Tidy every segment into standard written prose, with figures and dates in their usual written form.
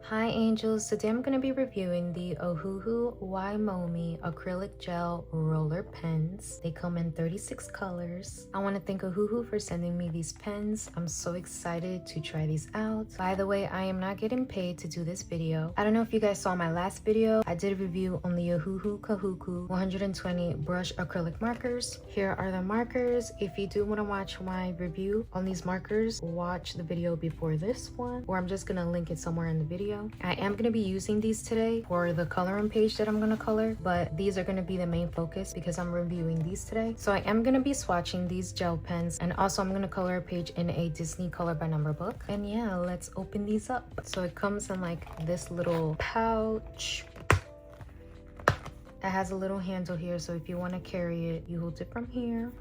Hi Angels, today I'm going to be reviewing the Ohuhu Wai Momi Acrylic Gel Roller Pens. They come in 36 colors. I want to thank Ohuhu for sending me these pens. I'm so excited to try these out. By the way, I am not getting paid to do this video. I don't know if you guys saw my last video. I did a review on the Ohuhu Kahuku 120 brush acrylic markers. Here are the markers. If you do want to watch my review on these markers, watch the video before this one, or I'm just going to link it somewhere in the video. I am going to be using these today for the coloring page that I'm going to color, but these are going to be the main focus because I'm reviewing these today. So I am going to be swatching these gel pens, and also I'm going to color a page in a Disney color by number book. And yeah, let's open these up. So it comes in like this little pouch. It has a little handle here, so if you want to carry it, you hold it from here.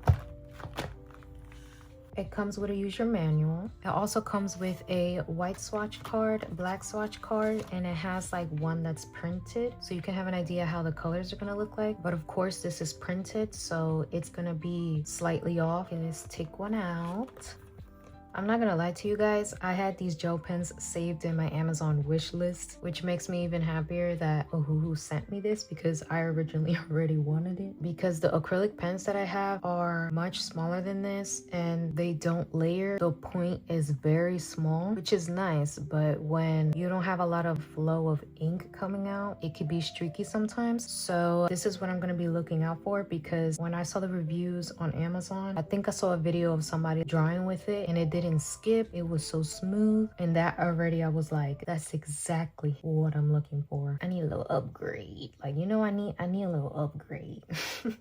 It comes with a user manual. It also comes with a white swatch card, black swatch card, and it has like one that's printed, so you can have an idea how the colors are gonna look like. But of course, this is printed, so it's gonna be slightly off. Let's take one out. I'm not gonna lie to you guys, I had these gel pens saved in my Amazon wish list, which makes me even happier that Ohuhu sent me this because I originally already wanted it. Because the acrylic pens that I have are much smaller than this and they don't layer. The point is very small, which is nice, but when you don't have a lot of flow of ink coming out, it could be streaky sometimes. So this is what I'm gonna be looking out for, because when I saw the reviews on Amazon, I think I saw a video of somebody drawing with it and it didn't skip. It was so smooth, and that already I was like, that's exactly what I'm looking for. I need a little upgrade, like, you know, I need a little upgrade.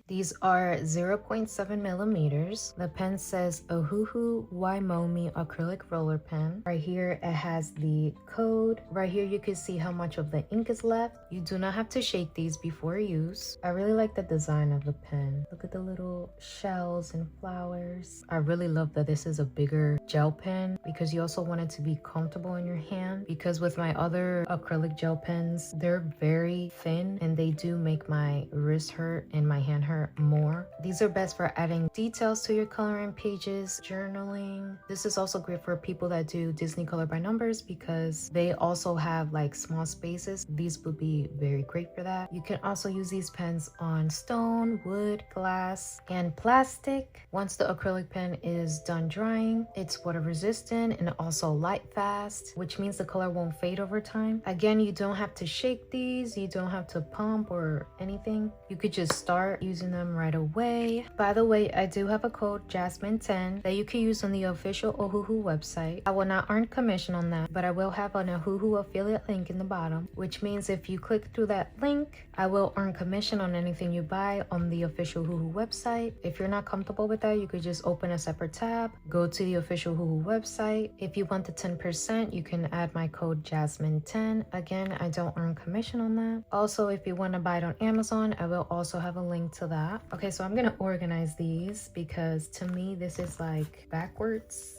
These are 0.7 millimeters. The pen says Ohuhu Wai Momi Acrylic Roller Pen. Right here it has the code. Right here you can see how much of the ink is left. You do not have to shake these before use. I really like the design of the pen. Look at the little shells and flowers. I really love that this is a bigger gel pen because you also want it to be comfortable in your hand, because with my other acrylic gel pens, they're very thin and they do make my wrist hurt and my hand hurt more. These are best for adding details to your coloring pages, journaling. This is also great for people that do Disney color by numbers because they also have like small spaces. These would be very great for that. You can also use these pens on stone, wood, glass, and plastic. Once the acrylic pen is done drying, it's water resistant and also light fast, which means the color won't fade over time. Again, you don't have to shake these, you don't have to pump or anything. You could just start using them right away. By the way, I do have a code JASMINE10 that you can use on the official Ohuhu website. I will not earn commission on that, but I will have an Ohuhu affiliate link in the bottom, which means if you click through that link, I will earn commission on anything you buy on the official Ohuhu website. If you're not comfortable with that, you could just open a separate tab, go to the official Ohuhu website. If you want the 10%, you can add my code JASMINE10. Again, I don't earn commission on that. Also, if you want to buy it on Amazon, I will also have a link to that. Okay, so I'm gonna organize these because to me this is like backwards.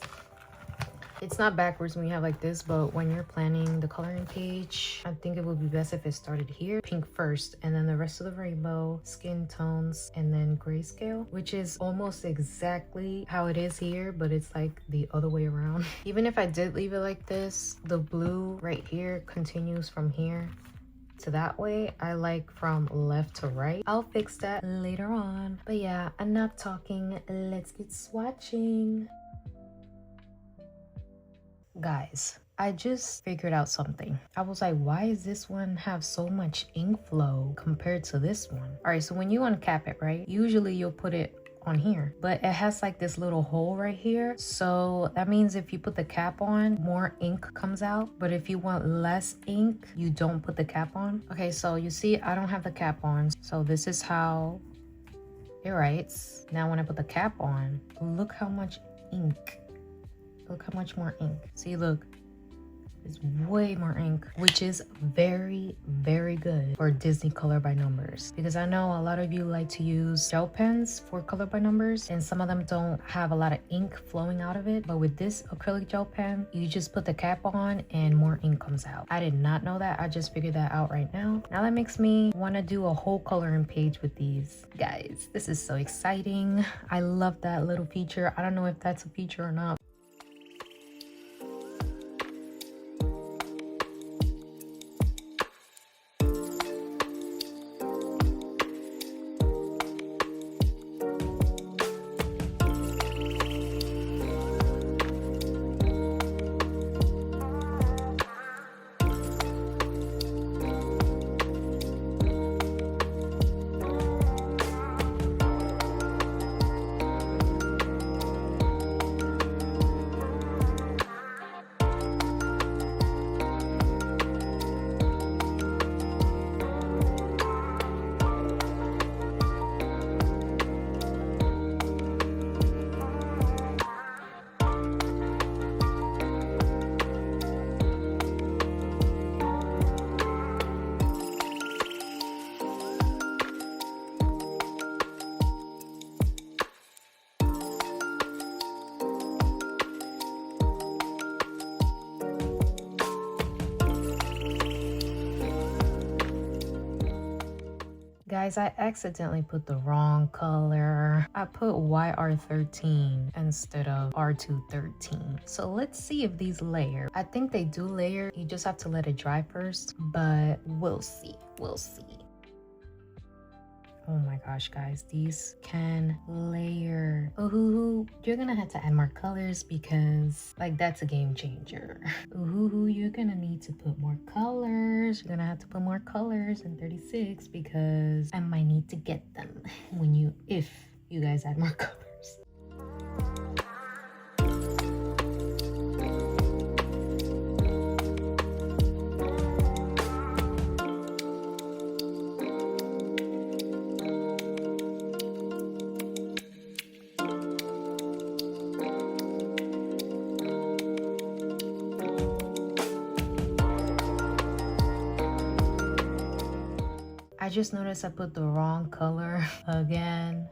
It's not backwards when you have like this, but when you're planning the coloring page, I think it would be best if it started here, pink first, and then the rest of the rainbow, skin tones, and then grayscale, which is almost exactly how it is here, but it's like the other way around. Even if I did leave it like this, the blue right here continues from here to that way. I like from left to right. I'll fix that later on. But yeah, enough talking, let's get swatching. Guys, I just figured out something. I was like, why does this one have so much ink flow compared to this one? All right, so when you uncap it, right, usually you'll put it on here, but it has like this little hole right here, so that means if you put the cap on, more ink comes out. But if you want less ink, you don't put the cap on. Okay, so you see I don't have the cap on, so this is how it writes. Now when I put the cap on, look how much ink. Look how much more ink. See, look, it's way more ink, which is very, very good for Disney color by numbers, because I know a lot of you like to use gel pens for color by numbers and some of them don't have a lot of ink flowing out of it. But with this acrylic gel pen, you just put the cap on and more ink comes out. I did not know that. I just figured that out right now. Now that makes me want to do a whole coloring page with these. Guys, this is so exciting. I love that little feature. I don't know if that's a feature or not. Guys, I accidentally put the wrong color. I put YR13 instead of R213. So let's see if these layer. I think they do layer. You just have to let it dry first, but we'll see. We'll see. Oh my gosh, guys, these can layer. Ohuhu, you're gonna have to add more colors because like that's a game changer. Ohuhu, you're gonna need to put more colors. You're gonna have to put more colors in 36 because I might need to get them if you guys add more colors. I just noticed I put the wrong color again.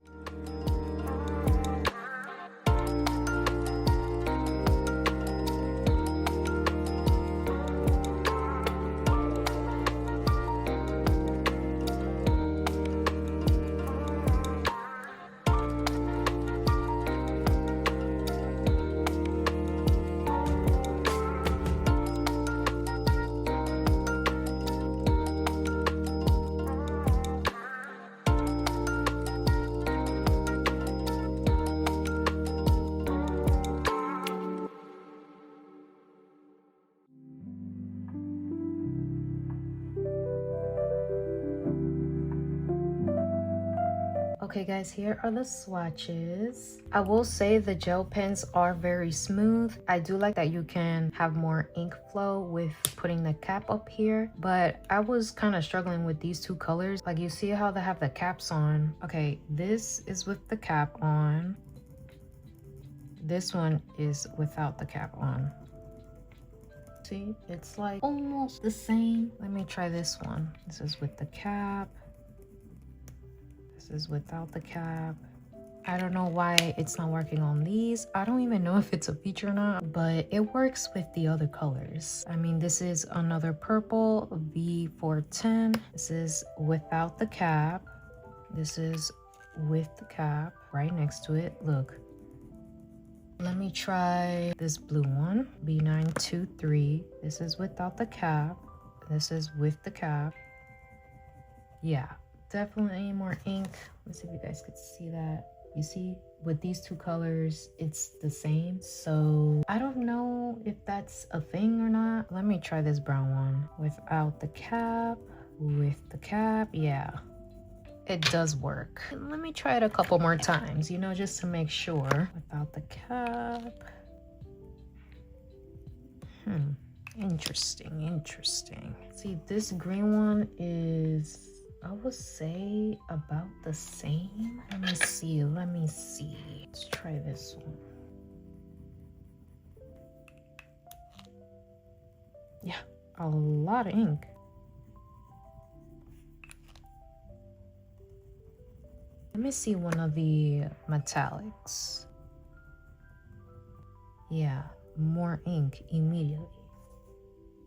Okay guys, here are the swatches. I will say the gel pens are very smooth. I do like that you can have more ink flow with putting the cap up here, but I was kind of struggling with these two colors. Like you see how they have the caps on. Okay, this is with the cap on. This one is without the cap on. See, it's like almost the same. Let me try this one. This is with the cap. This is without the cap. I don't know why it's not working on these. I don't even know if it's a feature or not, but it works with the other colors. I mean, this is another purple V410. This is without the cap. This is with the cap right next to it. Look. Let me try this blue one, B923. This is without the cap. This is with the cap. Yeah. Definitely more ink. Let's see if you guys could see that. You see, with these two colors, it's the same. So I don't know if that's a thing or not. Let me try this brown one without the cap, with the cap. Yeah, it does work. And let me try it a couple more times, you know, just to make sure. Without the cap. Interesting, interesting. See, this green one is, I would say, about the same. Let me see, let me see. Let's try this one. Yeah, a lot of ink. Let me see one of the metallics. Yeah, more ink immediately.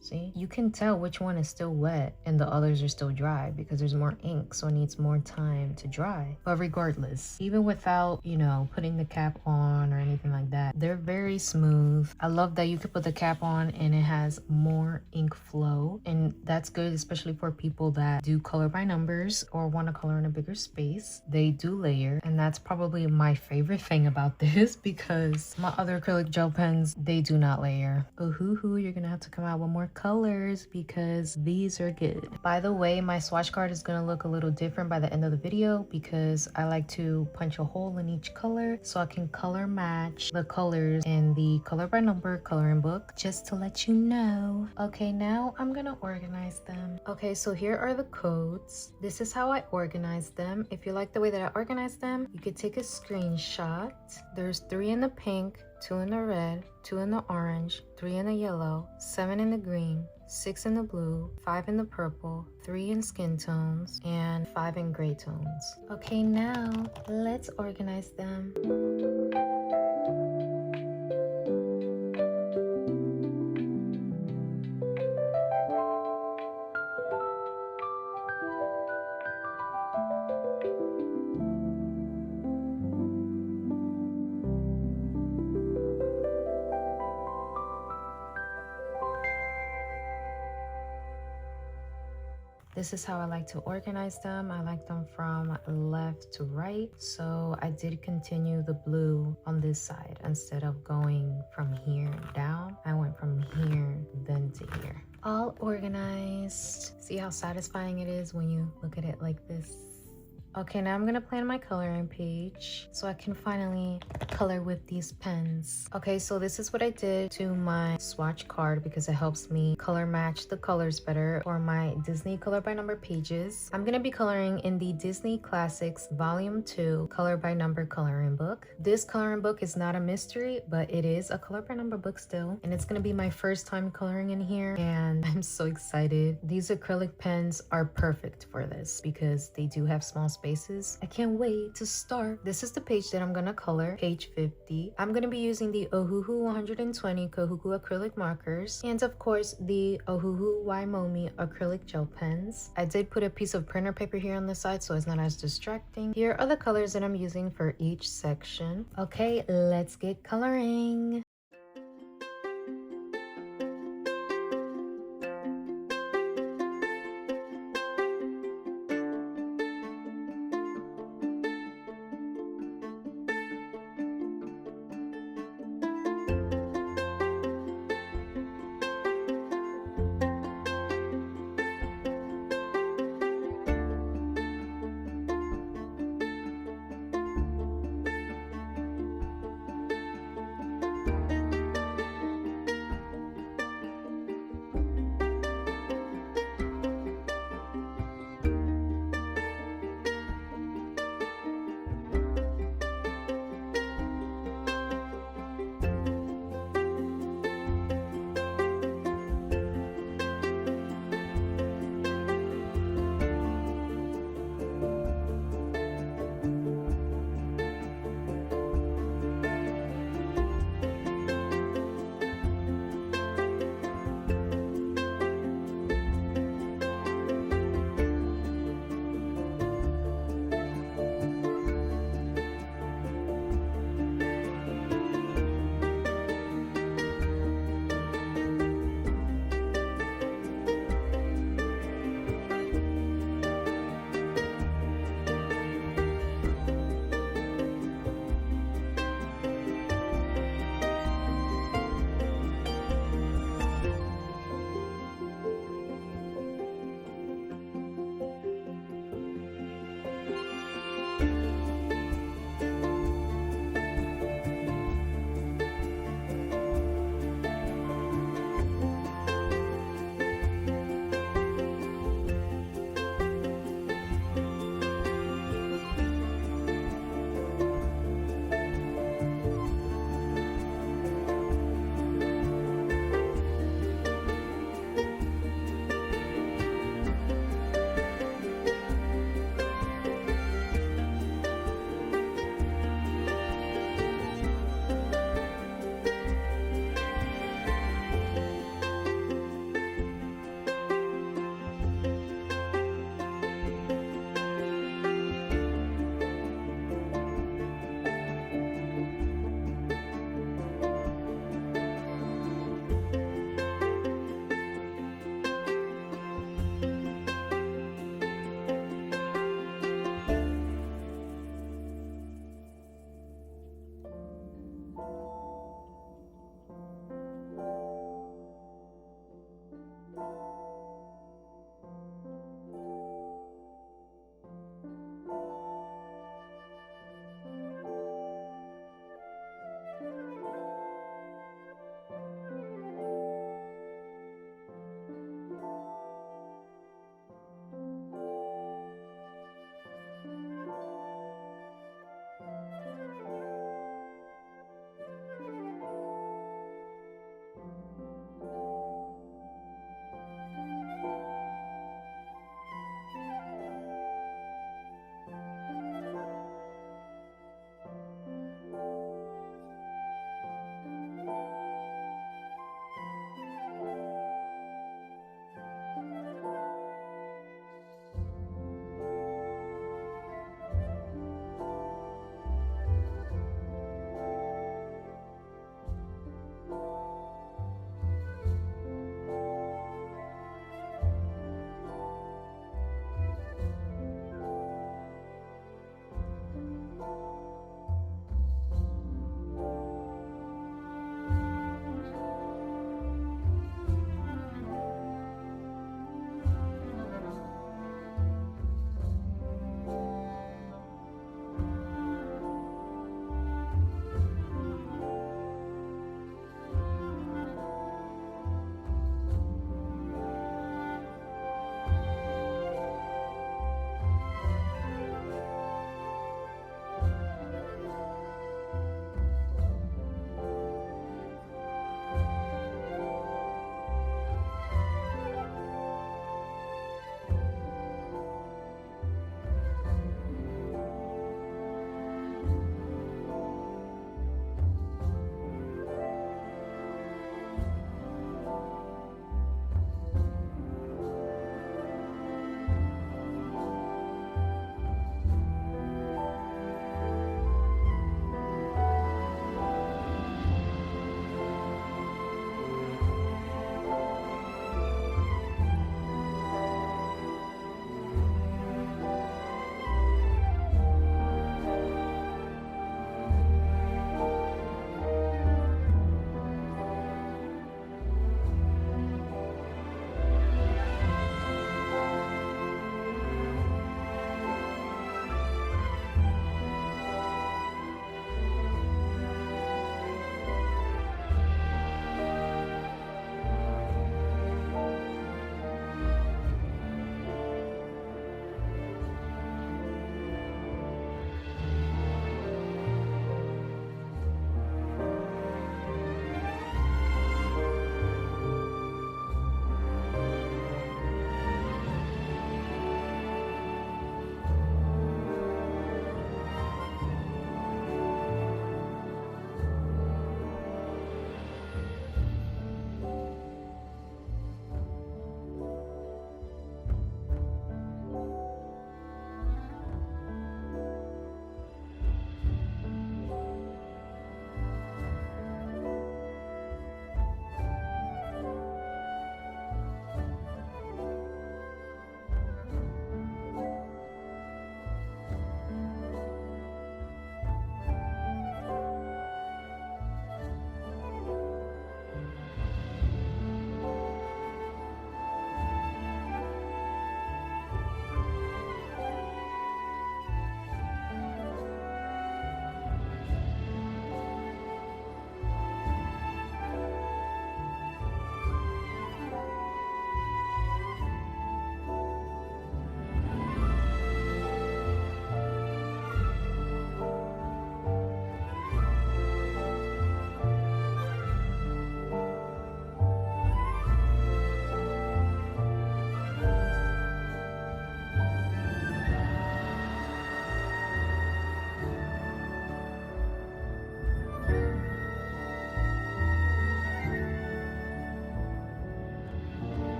See, you can tell which one is still wet and the others are still dry because there's more ink, so it needs more time to dry. But regardless, even without, you know, putting the cap on or anything like that, they're very smooth. I love that you can put the cap on and it has more ink flow, and that's good, especially for people that do color by numbers or want to color in a bigger space. They do layer, and that's probably my favorite thing about this because my other acrylic gel pens, they do not layer. Ohuhu, you're gonna have to come out with more colors because these are good. By the way, my swatch card is going to look a little different by the end of the video because I like to punch a hole in each color so I can color match the colors in the color by number coloring book, just to let you know. Okay, now I'm going to organize them. Okay, so here are the codes. This is how I organize them. If you like the way that I organize them, you could take a screenshot. There's 3 in the pink, 2 in the red, 2 in the orange, 3 in the yellow, 7 in the green, 6 in the blue, 5 in the purple, 3 in skin tones, and 5 in gray tones. Okay, now let's organize them. this is how I like to organize them. I like them from left to right. So I did continue the blue on this side instead of going from here down. I went from here then to here. All organized. See how satisfying it is when you look at it like this? Okay, now I'm gonna plan my coloring page so I can finally color with these pens. Okay, so this is what I did to my swatch card because it helps me color match the colors better for my Disney color by number pages. I'm gonna be coloring in the Disney Classics Volume 2 color by number coloring book. This coloring book is not a mystery, but it is a color by number book still. And it's gonna be my first time coloring in here and I'm so excited. These acrylic pens are perfect for this because they do have small spaces. I can't wait to start. This is the page that I'm gonna color, page 50. I'm gonna be using the Ohuhu 120 Kahuku acrylic markers and of course the Ohuhu Wai Momi acrylic gel pens. I did put a piece of printer paper here on the side so it's not as distracting. Here are the colors that I'm using for each section. Okay, let's get coloring.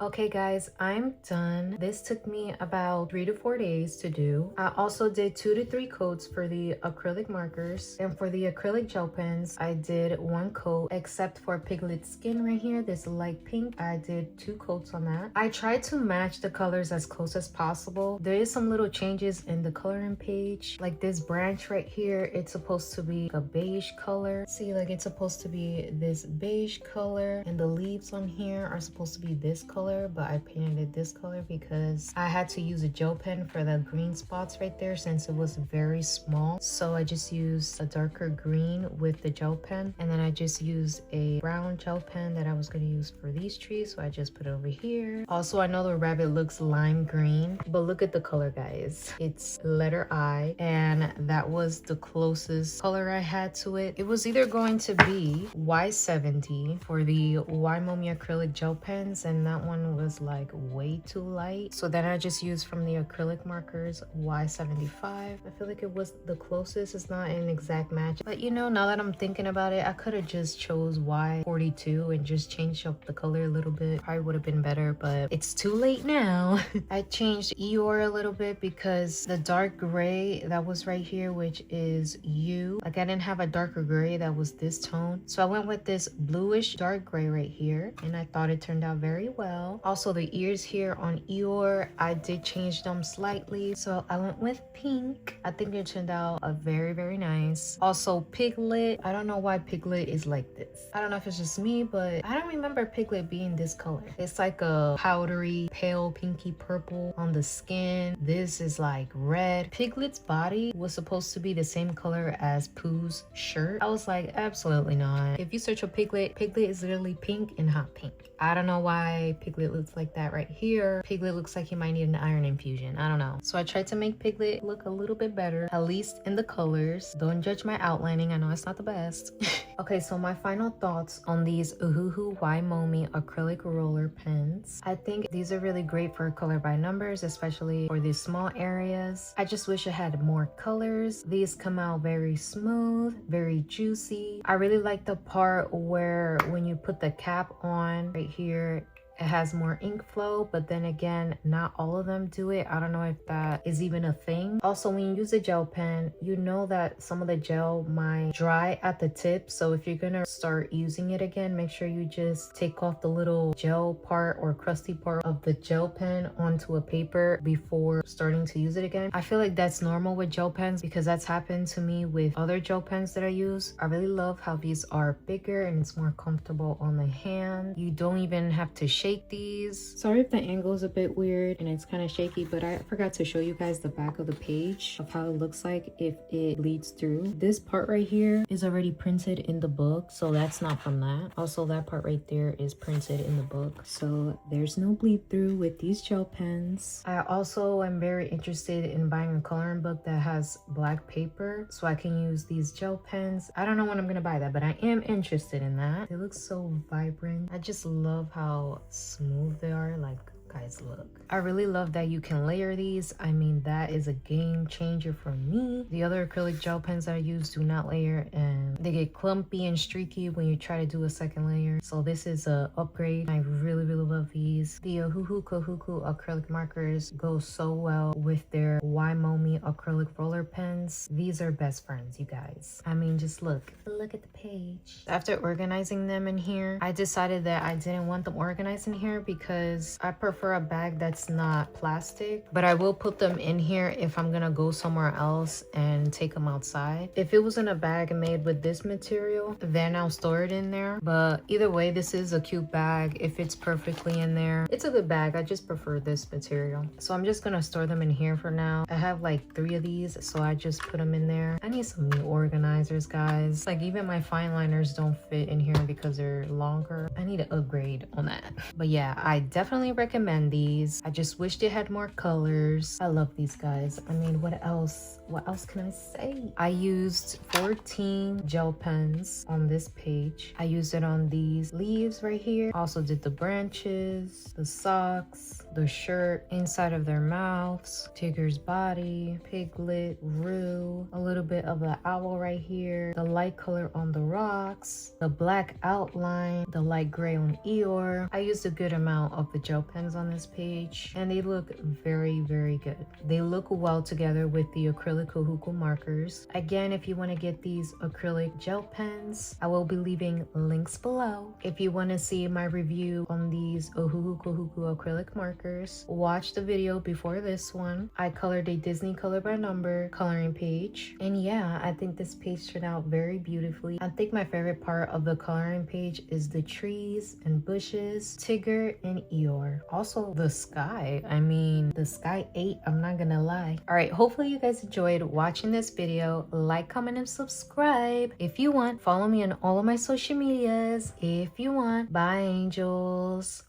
Okay guys, I'm done. This took me about 3 to 4 days to do. I also did 2 to 3 coats for the acrylic markers, and for the acrylic gel pens I did 1 coat, except for Piglet's skin right here, this light pink. I did 2 coats on that. I tried to match the colors as close as possible. There is some little changes in the coloring page, like this branch right here, it's supposed to be a beige color. See, like it's supposed to be this beige color, and the leaves on here are supposed to be this color, but I painted it this color because I had to use a gel pen for the green spots right there since it was very small. So I just used a darker green with the gel pen, and then I just used a brown gel pen that I was going to use for these trees, so I just put it over here. Also, I know the rabbit looks lime green, but look at the color, guys. It's letter I, and that was the closest color I had to it. It was either going to be Y70 for the Wai Momi Acrylic gel pens, and that one was like way too light, so then I just used from the acrylic markers Y75. I feel like it was the closest. It's not an exact match, but you know, now that I'm thinking about it, I could have just chose Y42 and just changed up the color a little bit. Probably would have been better, but it's too late now. I changed Eeyore a little bit because the dark gray that was right here, which is you, like I didn't have a darker gray that was this tone, so I went with this bluish dark gray right here, and I thought it turned out very well. Also, the ears here on Eeyore, I did change them slightly, so I went with pink. I think it turned out very nice. Also, Piglet, I don't know why Piglet is like this. I don't know if it's just me, but I don't remember Piglet being this color. It's like a powdery pale pinky purple on the skin. This is like red. Piglet's body was supposed to be the same color as Pooh's shirt. I was like, absolutely not. If you search for Piglet, Piglet is literally pink and hot pink. I don't know why Piglet looks like that right here. Piglet looks like he might need an iron infusion. I don't know. So I tried to make Piglet look a little bit better, at least in the colors. Don't judge my outlining. I know it's not the best. Okay, so my final thoughts on these Ohuhu Wai Momi acrylic roller pens. I think these are really great for color by numbers, especially for these small areas. I just wish it had more colors. These come out very smooth, very juicy. I really like the part where when you put the cap on right here, it has more ink flow, but then again, not all of them do it. I don't know if that is even a thing. Also, when you use a gel pen, you know that some of the gel might dry at the tip. So if you're gonna start using it again, make sure you just take off the little gel part or crusty part of the gel pen onto a paper before starting to use it again. I feel like that's normal with gel pens because that's happened to me with other gel pens that I use. I really love how these are bigger and it's more comfortable on the hand. You don't even have to shake these. Sorry if the angle is a bit weird and it's kind of shaky, but I forgot to show you guys the back of the page of how it looks like if it bleeds through. This part right here is already printed in the book, so that's not from that. Also, that part right there is printed in the book, so there's no bleed through with these gel pens. I also am very interested in buying a coloring book that has black paper so I can use these gel pens. I don't know when I'm gonna buy that, but I am interested in that. It looks so vibrant. I just love how smooth they are. Like, guys, look, I really love that you can layer these. I mean, that is a game changer for me. The other acrylic gel pens that I use do not layer, and they get clumpy and streaky when you try to do a second layer. So this is a upgrade. I really love these. The Ohuhu Kahuku acrylic markers go so well with their Wai Momi acrylic roller pens. These are best friends, you guys. I mean, just look at the page. After organizing them in here, I decided that I didn't want them organized in here because I prefer a bag that's not plastic, but I will put them in here if I'm gonna go somewhere else and take them outside. If it was in a bag made with this material, then I'll store it in there. But either way, this is a cute bag. It fits perfectly in there. It's a good bag. I just prefer this material, so I'm just gonna store them in here for now. I have like 3 of these, so I just put them in there. I need some new organizers, guys. Like, even my fine liners don't fit in here because they're longer. I need to upgrade on that. But yeah, I definitely recommend recommend these. I just wish they had more colors. I love these guys. I mean, what else can I say? I used 14 gel pens on this page. I used it on these leaves right here. Also did the branches, the socks, the shirt, inside of their mouths, Tigger's body, Piglet, Roo, a little bit of the owl right here, the light color on the rocks, the black outline, the light gray on Eeyore. I used a good amount of the gel pens on this page and they look very, very good. They look well together with the acrylic Kahuku markers. Again, if you want to get these acrylic gel pens, I will be leaving links below. If you want to see my review on these Ohuhu Kahuku acrylic markers, watch the video before this one. I colored a Disney color by number coloring page. And yeah, I think this page turned out very beautifully. I think my favorite part of the coloring page is the trees and bushes, Tigger and Eeyore. Also the sky. I mean, the sky ate, I'm not gonna lie. All right, hopefully you guys enjoyed watching this video. Like, comment, and subscribe. If you want, follow me on all of my social medias. If you want. Bye, angels.